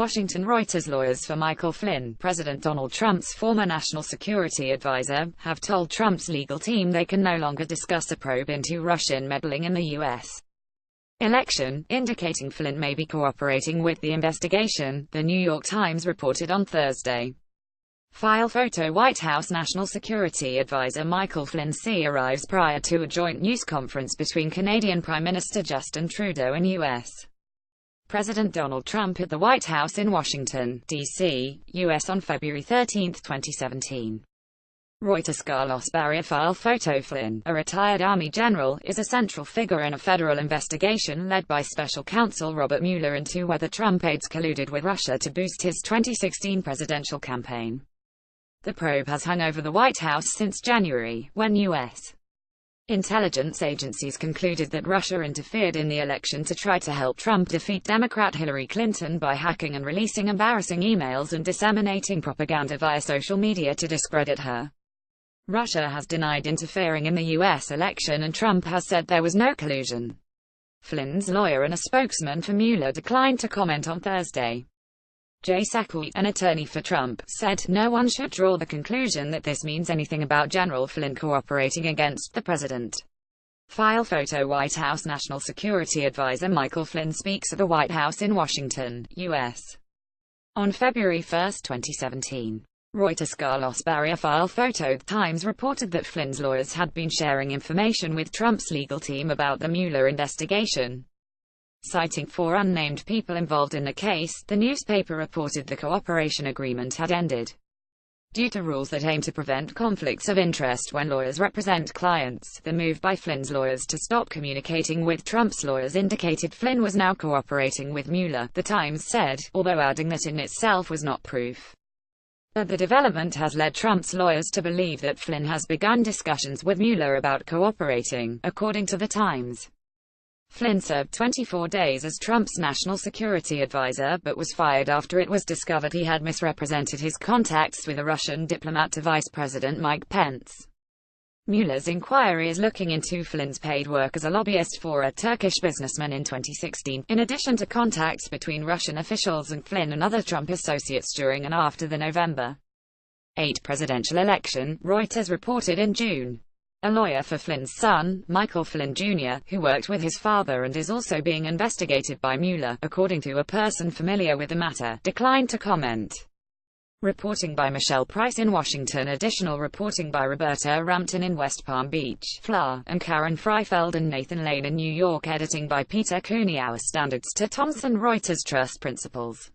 Washington. Reuters. Lawyers for Michael Flynn, President Donald Trump's former national security advisor, have told Trump's legal team they can no longer discuss a probe into Russian meddling in the U.S. election, indicating Flynn may be cooperating with the investigation, the New York Times reported on Thursday. File photo. White House National Security Advisor Michael Flynn arrives prior to a joint news conference between Canadian Prime Minister Justin Trudeau and U.S. President Donald Trump at the White House in Washington, D.C., U.S. on February 13, 2017. Reuters. Carlos Barria. File photo. Flynn, a retired Army general, is a central figure in a federal investigation led by Special Counsel Robert Mueller into whether Trump aides colluded with Russia to boost his 2016 presidential campaign. The probe has hung over the White House since January, when U.S. intelligence agencies concluded that Russia interfered in the election to try to help Trump defeat Democrat Hillary Clinton by hacking and releasing embarrassing emails and disseminating propaganda via social media to discredit her. Russia has denied interfering in the U.S. election and Trump has said there was no collusion. Flynn's lawyer and a spokesman for Mueller declined to comment on Thursday. Jay Sekulow, an attorney for Trump, said, "No one should draw the conclusion that this means anything about General Flynn cooperating against the president." File photo. White House National Security Advisor Michael Flynn speaks at the White House in Washington, U.S. on February 1, 2017. Reuters. Carlos Barria. File photo. The Times reported that Flynn's lawyers had been sharing information with Trump's legal team about the Mueller investigation. Citing 4 unnamed people involved in the case, the newspaper reported the cooperation agreement had ended due to rules that aim to prevent conflicts of interest when lawyers represent clients. The move by Flynn's lawyers to stop communicating with Trump's lawyers indicated Flynn was now cooperating with Mueller, the Times said, although adding that in itself was not proof. But the development has led Trump's lawyers to believe that Flynn has begun discussions with Mueller about cooperating, according to the Times. Flynn served 24 days as Trump's national security advisor but was fired after it was discovered he had misrepresented his contacts with a Russian diplomat to Vice President Mike Pence. Mueller's inquiry is looking into Flynn's paid work as a lobbyist for a Turkish businessman in 2016, in addition to contacts between Russian officials and Flynn and other Trump associates during and after the November 8 presidential election, Reuters reported in June. A lawyer for Flynn's son, Michael Flynn Jr., who worked with his father and is also being investigated by Mueller, according to a person familiar with the matter, declined to comment. Reporting by Michelle Price in Washington. Additional reporting by Roberta Rampton in West Palm Beach, Florida, and Karen Freifeld and Nathan Lane in New York. Editing by Peter Cooney. Our standards to Thomson Reuters Trust Principles.